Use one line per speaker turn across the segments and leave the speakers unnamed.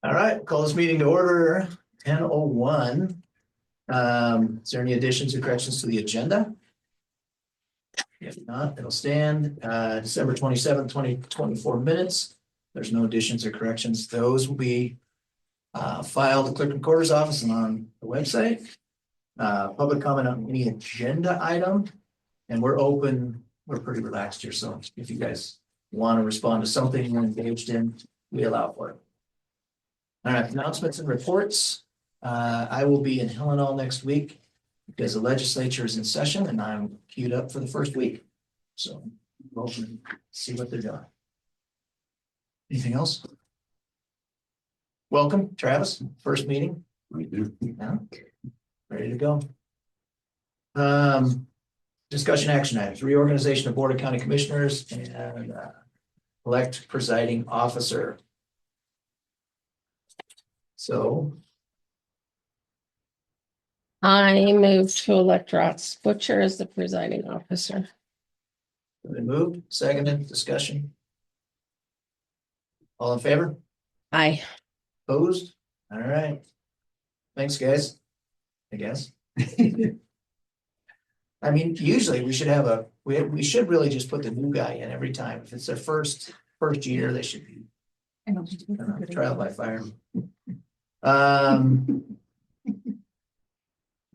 All right, call this meeting to order, 10:01. Is there any additions or corrections to the agenda? If not, it'll stand. December 27th, 2024 minutes. There's no additions or corrections. Those will be filed at the clerk recorder's office and on the website. Public comment on any agenda item. And we're open, we're pretty relaxed here. So if you guys want to respond to something you're engaged in, we allow for it. All right, announcements and reports. I will be in Helena next week because the legislature is in session and I'm queued up for the first week. So we'll see what they're doing. Anything else? Welcome, Travis. First meeting. Yeah. Ready to go. Discussion action items, reorganization of Board of County Commissioners and elect presiding officer. So
I move to elect Ross Butcher as the presiding officer.
been moved, seconded, discussion. All in favor?
Aye.
Opposed? All right. Thanks, guys. I guess. I mean, usually we should have we should really just put the new guy in every time. If it's their first year, they should be trial by fire.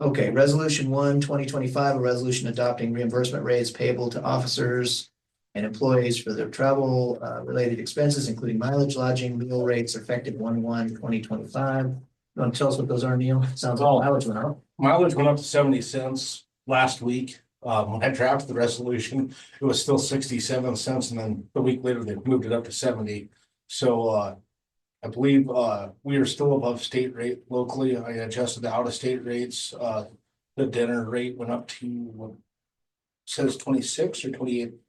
Okay, resolution 1/2025, a resolution adopting reimbursement rates payable to officers and employees for their travel related expenses, including mileage, lodging, meal rates effective 1/1/2025. You want to tell us what those are, Neil? Sounds like mileage went up.
Mileage went up to 70 cents last week. When I drafted the resolution, it was still 67 cents, and then a week later they moved it up to 70. So I believe we are still above state rate locally. I adjusted the out-of-state rates. The dinner rate went up to what says 26 or 28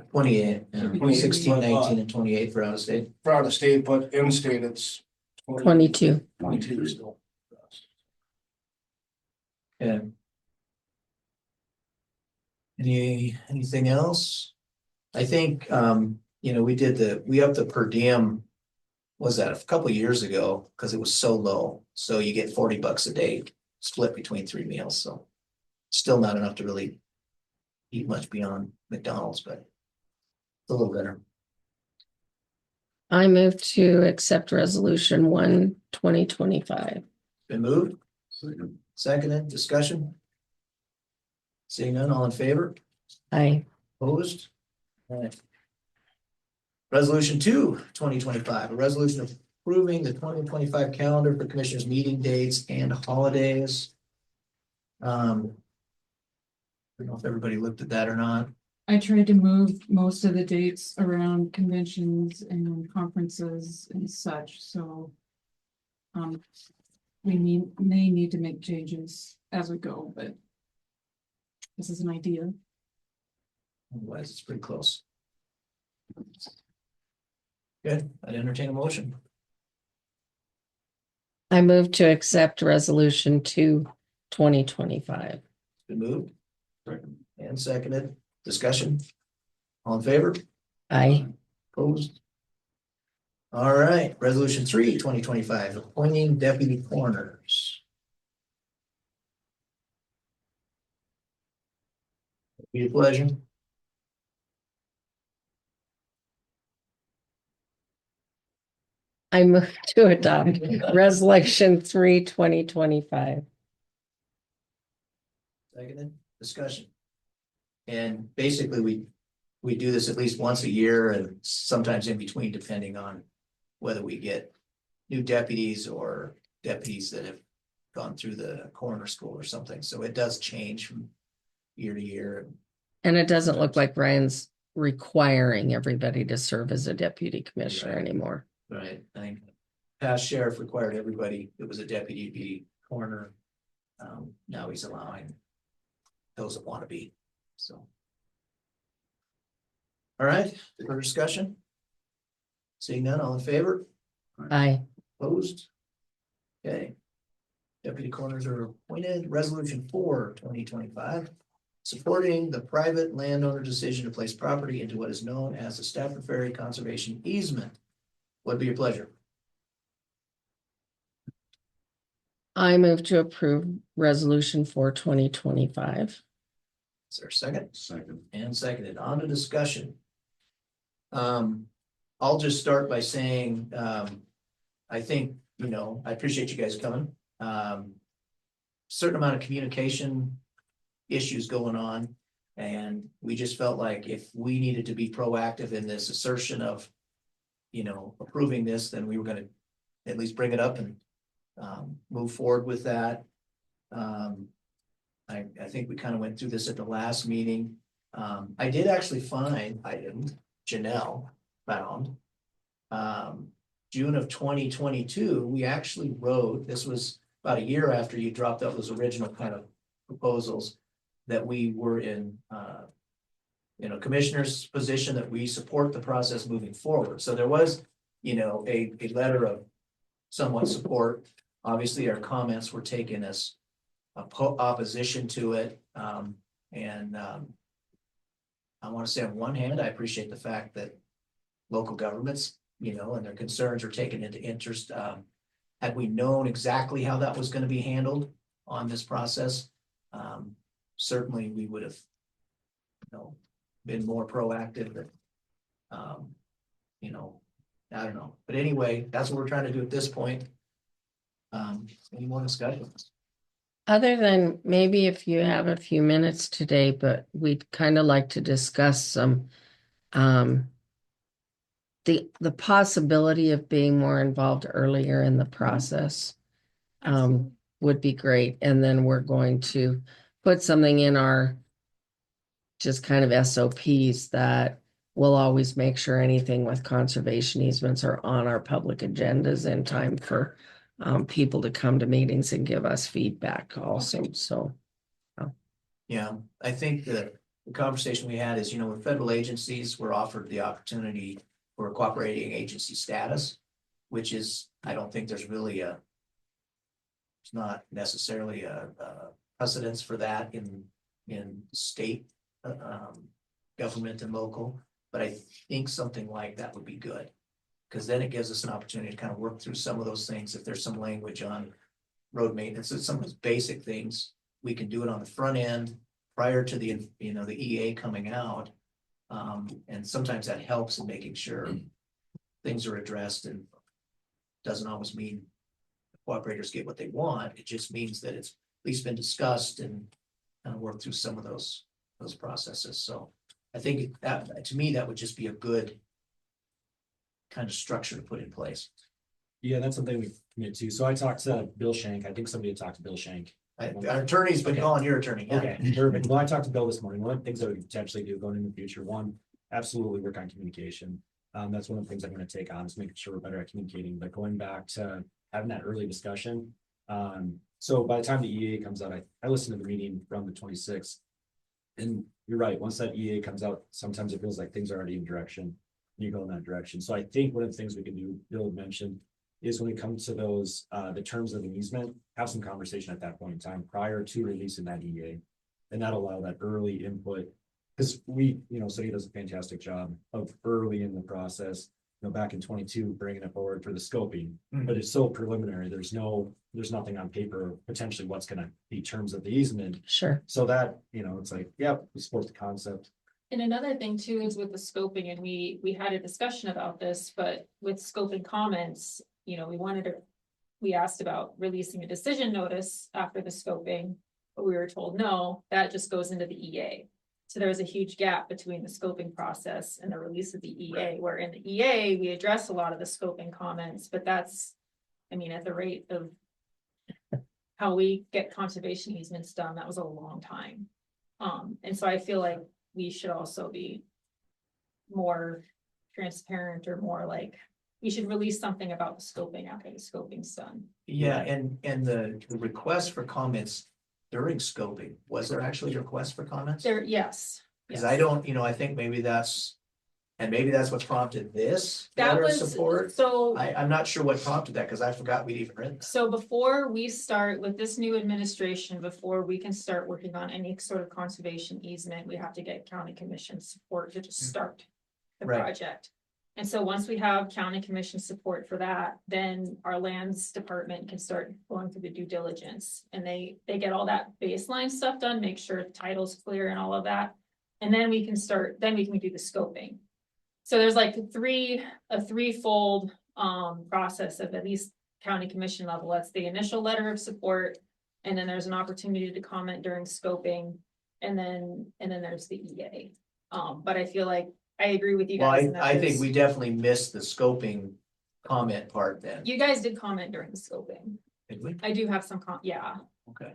28, yeah.
28,
16, 19, and 28 for out of state.
for out of state, but in state it's
22.
22 still.
Yeah. Anything else? I think we upped the per diem. Was that a couple of years ago because it was so low. So you get $40 a day split between 3 meals. So still not enough to really eat much beyond McDonald's, but it's a little better.
I move to accept resolution 1/2025.
Been moved. Seconded, discussion. Seeing none, all in favor?
Aye.
Opposed? All right. Resolution 2/2025, a resolution approving the 2025 calendar for commissioners' meeting dates and holidays. I don't know if everybody looked at that or not.
I tried to move most of the dates around conventions and conferences and such, so. We may need to make changes as we go, but. This is an idea.
Otherwise, it's pretty close. Good, I'd entertain a motion.
I move to accept resolution 2/2025.
Been moved. And seconded, discussion. All in favor?
Aye.
Opposed? All right, resolution 3/2025, appointing deputy coroners. Be a pleasure.
I move to adopt resolution 3/2025.
Seconded, discussion. And basically, we do this at least once a year and sometimes in between, depending on whether we get new deputies or deputies that have gone through the coroner school or something. So it does change from year to year.
And it doesn't look like Ryan's requiring everybody to serve as a deputy commissioner
Right.
anymore.
Right, I think past sheriff required everybody that was a deputy to be coroner. Now he's allowing those that want to be, so. All right, for discussion. Seeing none, all in favor?
Aye.
Opposed? Okay. Deputy coroners are appointed. Resolution 4/2025. Supporting the private landowner decision to place property into what is known as the Stafford Ferry Conservation Easement. What'd be your pleasure?
I move to approve resolution for 2025.
Is there a second?
Second.
And seconded, on to discussion. I'll just start by saying, I think, I appreciate you guys coming. Certain amount of communication issues going on. And we just felt like if we needed to be proactive in this assertion of, approving this, then we were gonna at least bring it up and move forward with that. I think we kind of went through this at the last meeting. I did actually find, Janelle found. June of 2022, we actually wrote, this was about a year after you dropped out those original kind of proposals, that we were in commissioner's position, that we support the process moving forward. So there was, a letter of somewhat support. Obviously, our comments were taken as opposition to it. I want to say on one hand, I appreciate the fact that local governments, and their concerns are taken into interest. Had we known exactly how that was going to be handled on this process, certainly we would have, been more proactive. But, I don't know. But anyway, that's what we're trying to do at this point. Any more discussions?
Other than maybe if you have a few minutes today, but we'd kind of like to discuss some the possibility of being more involved earlier in the process would be great. And then we're going to put something in our just kind of SOPs that we'll always make sure anything with conservation easements are on our public agendas in time for people to come to meetings and give us feedback also. So,
Yeah, I think that the conversation we had is, with federal agencies, we're offered the opportunity for a cooperating agency status, which is, I don't think there's really it's not necessarily a precedence for that in state government and local, but I think something like that would be good. Because then it gives us an opportunity to kind of work through some of those things. If there's some language on road maintenance, and some of those basic things, we can do it on the front end prior to the EA coming out. And sometimes that helps in making sure things are addressed, and doesn't always mean cooperators get what they want. It just means that it's at least been discussed and worked through some of those processes. So I think that, to me, that would just be a good kind of structure to put in place.
Yeah, that's something we commit to. So I talked to Bill Shank. I think somebody had talked to Bill Shank.
Our attorney's been calling your attorney. Yeah.
Okay, perfect. Well, I talked to Bill this morning. One of the things that we could potentially do going in the future, one, absolutely work on communication. That's one of the things I'm going to take on, is making sure we're better at communicating, but going back to having that early discussion. So by the time the EA comes out, I listened to the meeting from the 26th. And you're right, once that EA comes out, sometimes it feels like things are already in direction. You go in that direction. So I think one of the things we can do, Bill had mentioned, is when it comes to those, the terms of an easement, have some conversation at that point in time prior to releasing that EA. And that'll allow that early input. Because City does a fantastic job of early in the process, back in 22, bringing it forward for the scoping, but it's so preliminary. There's nothing on paper, potentially what's going to be terms of the easement.
sure.
So that, it's like, yep, we support the concept.
And another thing too is with the scoping, and we had a discussion about this, but with scoping comments, we asked about releasing a decision notice after the scoping, but we were told, no, that just goes into the EA. So there was a huge gap between the scoping process and the release of the EA,
Right.
where in the EA, we address a lot of the scoping comments, but that's, at the rate of how we get conservation easements done, that was a long time. And so I feel like we should also be more transparent, or more like, we should release something about the scoping after the scoping's done.
Yeah, and the request for comments during scoping, was there actually a request for comments?
There, yes.
Because I don't, I think maybe that's what's prompted this
That
letter of
was,
support.
so,
I'm not sure what prompted that, because I forgot we'd even written that.
so before we start with this new administration, before we can start working on any sort of conservation easement, we have to get county commission support to just start the
Right.
project. And so once we have county commission support for that, then our lands department can start going through the due diligence. And they get all that baseline stuff done, make sure the title's clear and all of that. And then we can start, then we can do the scoping. So there's like a threefold process of at least county commission level. That's the initial letter of support. And then there's an opportunity to comment during scoping. And then there's the EA. But I feel like I agree with you
Well,
guys. in that
I think
there's-
we definitely missed the scoping comment part then.
You guys did comment during the scoping.
Did we?
I do have some yeah.
Okay.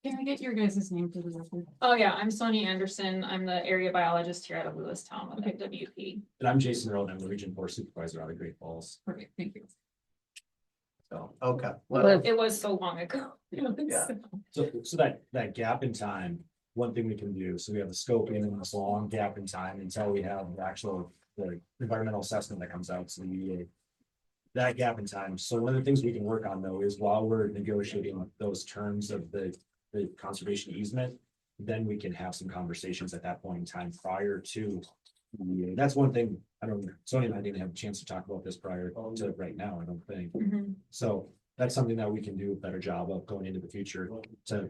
Can I get your guys' name for the record?
Oh, yeah, I'm Sonia Anderson. I'm the area biologist here out of Lewistown with FWP.
And I'm Jason Roden, I'm the Region 4 Supervisor out of Great Falls.
Perfect, thank you.
So, okay. Well,
But
It was so long ago.
Yeah.
So that gap in time, one thing we can do, so we have the scoping and this long gap in time until we have the actual, the environmental assessment that comes out, so the EA. That gap in time, so one of the things we can work on though is while we're negotiating those terms of the conservation easement. Then we can have some conversations at that point in time prior to. That's one thing, I don't, Sonia and I didn't have a chance to talk about this prior to right now, I don't think.
Mhm.
So that's something that we can do a better job of going into the future to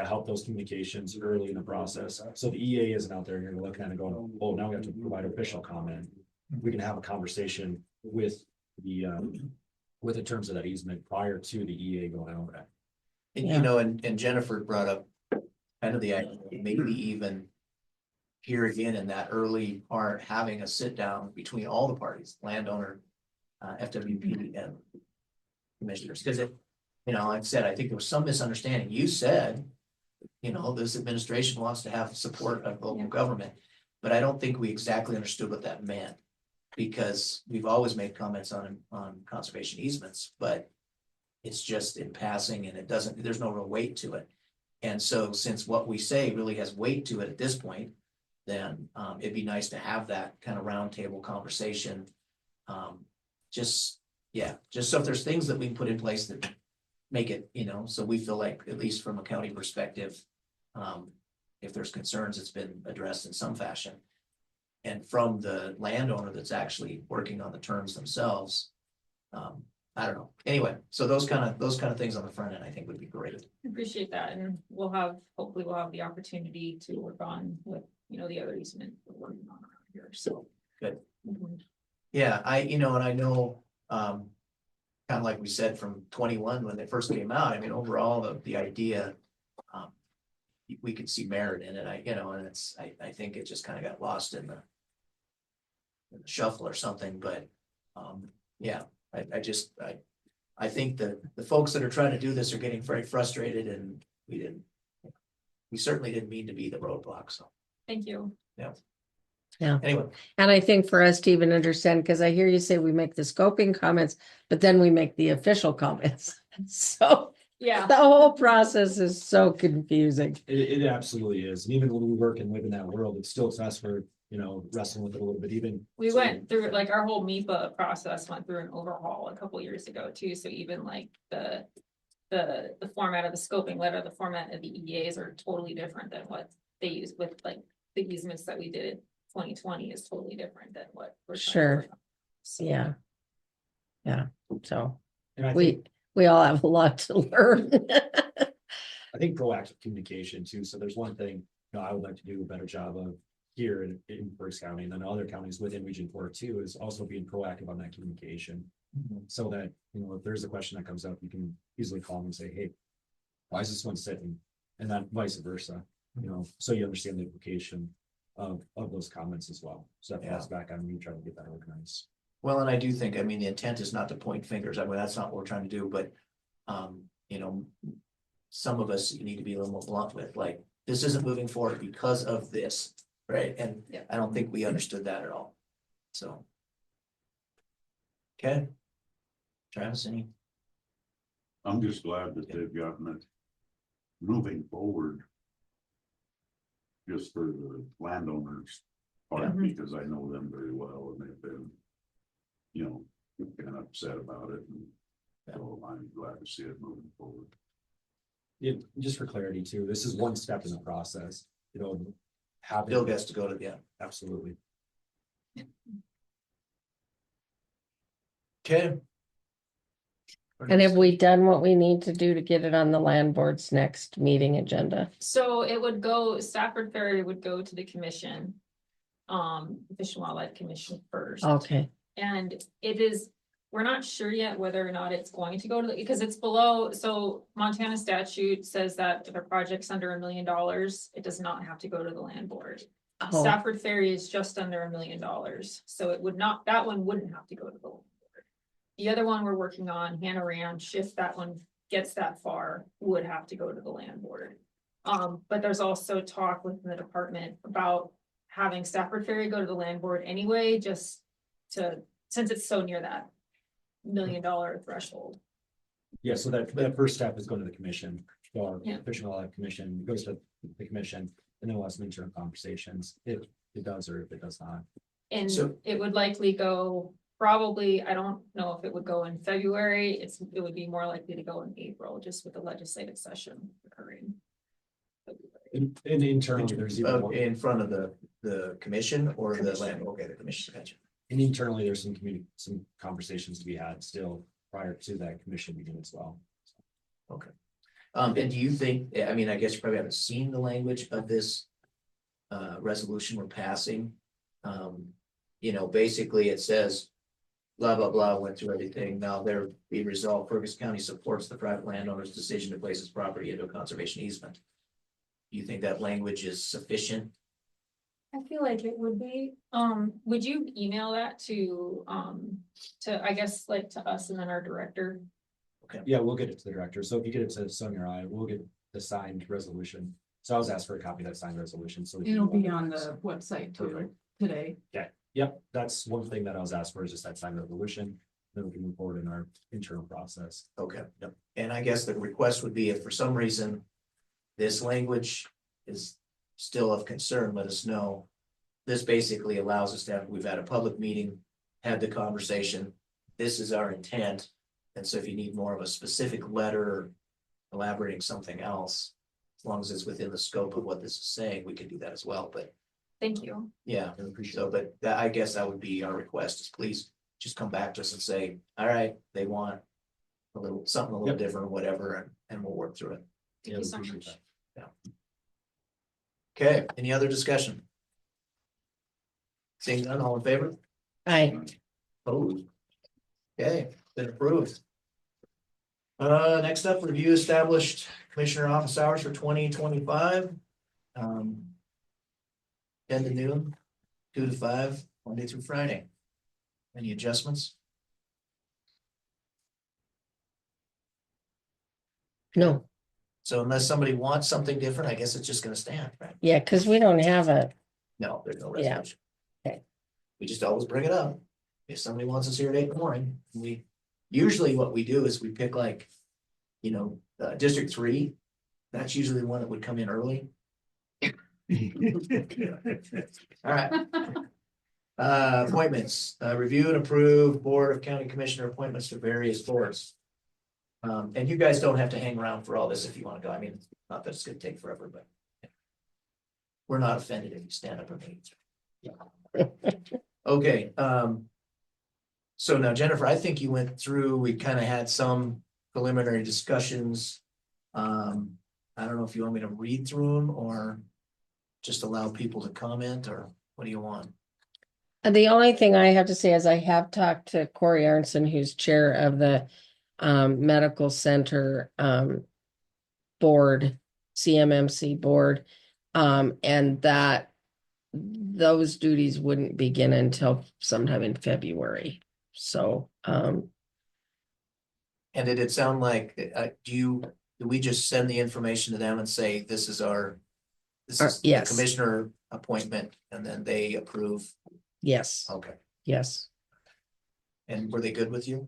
help those communications early in the process. So the EA isn't out there and you're looking at it going, oh, now we have to provide official comment. We can have a conversation with the terms of that easement prior to the EA going out.
and
Yeah.
you know, and Jennifer brought up kind of the idea, maybe even here again in that early part, having a sit down between all the parties, landowner, FWP and commissioners, because it, you know, like I said, I think there was some misunderstanding. You said, you know, this administration wants to have support of local
Yeah.
government, but I don't think we exactly understood what that meant. Because we've always made comments on conservation easements, but it's just in passing and it doesn't, there's no real weight to it. And so since what we say really has weight to it at this point, then it'd be nice to have that kind of roundtable conversation. Just so if there's things that we can put in place that make it, you know, so we feel like, at least from a county perspective, if there's concerns, it's been addressed in some fashion. And from the landowner that's actually working on the terms themselves. I don't know. Anyway, so those kind of things on the front end, I think would be great.
Appreciate that, and hopefully we'll have the opportunity to work on with, you know, the other easement we're working on around here, so.
Good.
Mhm.
Yeah, and I know, kind of like we said from 21 when they first came out, I mean, overall, the idea. We could see merit in it, and I think it just kind of got lost in the shuffle or something, but, yeah, I think that the folks that are trying to do this are getting very frustrated and we certainly didn't mean to be the roadblock, so,
Thank you.
anyway.
And I think for us to even understand, because I hear you say we make the scoping comments, but then we make the official comments. So
Yeah,
the whole process is so confusing.
It absolutely is. And even when we work and live in that world, it's still us for, wrestling with it a little bit, even.
we went through, like, our whole MIPA process went through an overhaul a couple years ago too, so even like the format of the scoping letter, the format of the EAs are totally different than what they use with, like, the easements that we did in 2020 is totally different than what. we're trying to
Sure.
work on. So,
Yeah. Yeah, so
And I think,
we all have a lot to learn.
I think proactive communication too. So there's one thing, I would like to do a better job of here in Berks County and then other counties within Region 4 too, is also being proactive on that communication. So that, if there's a question that comes up, you can easily call them and say, hey, why is this one sitting? And then vice versa, so you understand the implication of those comments as well. So that falls back on you trying to get that organized.
Well, and I do think, the intent is not to point fingers. That's not what we're trying to do, but, some of us you need to be a little more blunt with, like, this isn't moving forward because of this, right? And
Yeah.
I don't think we understood that at all. So. Okay. Travis, any?
I'm just glad that they've gotten it moving forward. Just for the landowners part,
Yeah.
because I know them very well and they've been, kind of upset about it. And so I'm glad to see it moving forward.
Yeah, just for clarity too, this is one step in the process,
Bill gets to go to,
absolutely.
Okay.
And have we done what we need to do to get it on the land board's next meeting agenda?
So it would go, Stafford Ferry would go to the commission. Fish and Wildlife Commission first.
Okay,
And it is, we're not sure yet whether or not it's going to go to, because it's below, so Montana statute says that if a project's under $1 million, it does not have to go to the land board.
oh,
Stafford Ferry is just under $1 million, so it would not, that one wouldn't have to go to the land board. The other one we're working on, Hannah Ranch, if that one gets that far, would have to go to the land board. But there's also talk within the department about having Stafford Ferry go to the land board anyway, just to, since it's so near that $1 million threshold.
Yeah, so that first step is going to the commission, or
Yeah.
Fish and Wildlife Commission, goes to the commission, and then we'll have some interim conversations, if it does or if it does not.
And
So-
it would likely go, probably, I don't know if it would go in February, it would be more likely to go in April, just with the legislative session occurring.
And internally, there's even more,
In front of the commission or the land, okay, the commission, gotcha.
and internally, there's some conversations to be had still prior to that commission meeting as well.
And do you think, I mean, I guess you probably haven't seen the language of this resolution we're passing. Basically it says blah, blah, blah, went through everything. Now there be resolved, Ferguson County supports the private landowner's decision to place his property into a conservation easement. Do you think that language is sufficient?
I feel like it would be, would you email that to, I guess, like to us and then our director?
Yeah, we'll get it to the director, so if you get it to Sonia or I, we'll get the signed resolution. So I was asked for a copy of that signed resolution, so. we can
It'll
move
be on the website too
Perfect.
today.
Yep, that's one thing that I was asked for, is just that signed resolution, then we can move forward in our internal process.
Okay, yep. And I guess the request would be if for some reason this language is still of concern, let us know. This basically allows us to have, we've had a public meeting, had the conversation. This is our intent. And so if you need more of a specific letter elaborating something else, as long as it's within the scope of what this is saying, we can do that as well. But
Thank you.
yeah,
I appreciate
so, but that, I guess that would be our request is please just come back to us and say, all right, they want something a little
Yep.
different, whatever, and we'll work through it.
Yeah,
you so
appreciate
much.
that.
Okay, any other discussion? Seeing none, all in favor?
I,
Opposed? Okay, been approved. Next up, review established commissioner office hours for 2025. 10 to noon, 2 to 5, Monday through Friday. Any adjustments?
no,
So unless somebody wants something different, I guess it's just gonna stand, right?
yeah, because we don't have a,
No, there's no
Yeah.
resolution.
Okay.
We just always bring it up. If somebody wants us here at 8 in the morning, usually what we do is we pick like, District 3. That's usually the one that would come in early. All right. Appointments, review and approve Board of County Commissioner appointments to various boards. And you guys don't have to hang around for all this if you want to go. I mean, not that it's gonna take forever, but. We're not offended if you stand up and meet. Okay, so now Jennifer, I think you went through, we kind of had some preliminary discussions. I don't know if you want me to read through them or just allow people to comment, or what do you want?
the only thing I have to say is I have talked to Corey Aronson, who's chair of the medical center board, CMMC board. And that those duties wouldn't begin until sometime in February. So,
And did it sound like, do we just send the information to them and say, this is the
yes.
commissioner appointment, and then they approve?
yes,
Okay,
yes.
and were they good with you?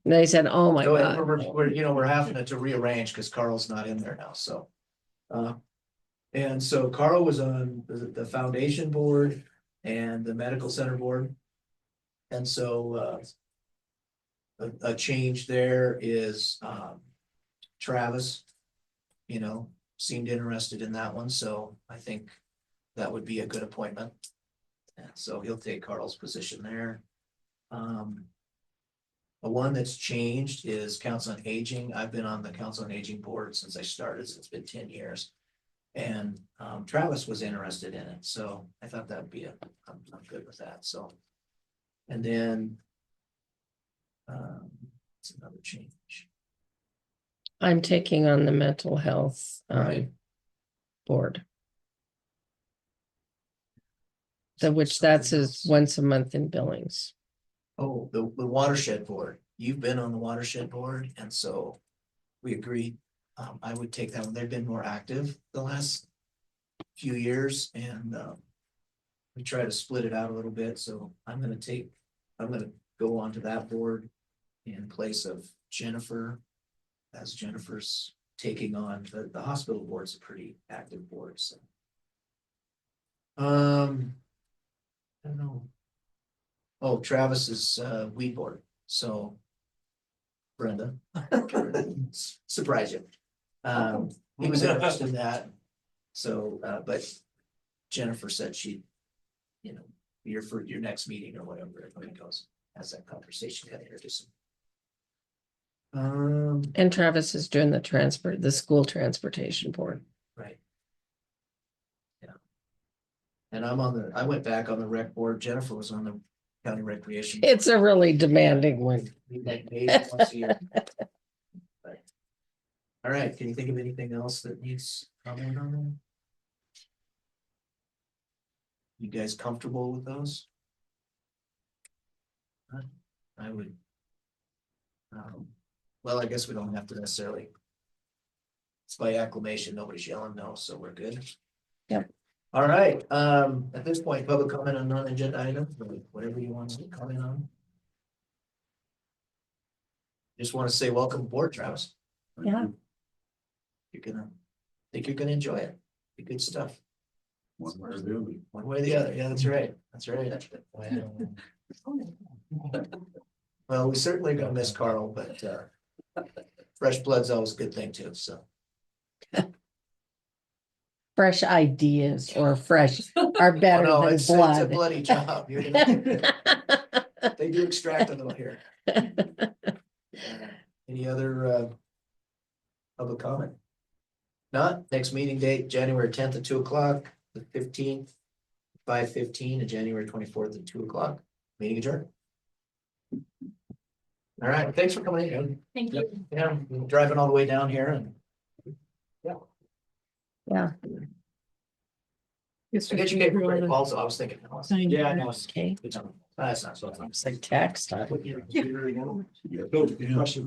They said, oh my
Go ahead,
God.
we're having to rearrange because Carl's not in there now, so. And so Carl was on the foundation board and the medical center board. And so, a change there is, Travis, seemed interested in that one, so I think that would be a good appointment. And so he'll take Carl's position there. The one that's changed is Council on Aging. I've been on the Council on Aging board since I started, so it's been 10 years. And Travis was interested in it, so I thought that'd be I'm good with that, so. And then. It's another change.
I'm taking on the mental health
Right.
board. Which that's is once a month in Billings.
Oh, the watershed board. You've been on the watershed board, and so we agreed. I would take that one. They've been more active the last few years, and we try to split it out a little bit. So I'm gonna go onto that board in place of Jennifer, as Jennifer's taking on the hospital board's a pretty active board. So, I don't know. Oh, Travis's weed board, so. Brenda. Surprise you. He was interested in that. So, but Jennifer said she, for your next meeting or whatever, everybody goes, has that conversation, kind of introduce him.
And Travis is doing the school transportation board.
Right. Yeah. And I went back on the rec board. Jennifer was on the county recreation.
It's a really demanding one.
We met maybe once a year. But- All right, can you think of anything else that needs comment on them? You guys comfortable with those? I would. Well, I guess we don't have to necessarily. It's by acclamation, nobody's yelling no, so we're good.
Yep.
All right, at this point, public comment on non-agenda items, whatever you want to comment on. Just want to say welcome aboard, Travis.
Yeah.
Think you're gonna enjoy it. Be good stuff.
One way or the other.
One way or the other. Yeah, that's right. That's right. Well, we certainly gonna miss Carl, but fresh blood's always a good thing too, so.
Fresh ideas or fresh are better
Oh, no,
than
it's a
blood.
bloody job. They do extract a little here. Any other public comment? Not, next meeting date, January 10th at 2:00, the 15th, 5:15, and January 24th at 2:00. Meeting adjourned. All right, thanks for coming in.
Thank you.
Yeah, driving all the way down here and
Yeah,
I get you gave me great calls, so I was thinking.
Yeah, no,
okay.
Good job. That's not so.
It's like text.
Yeah.
Question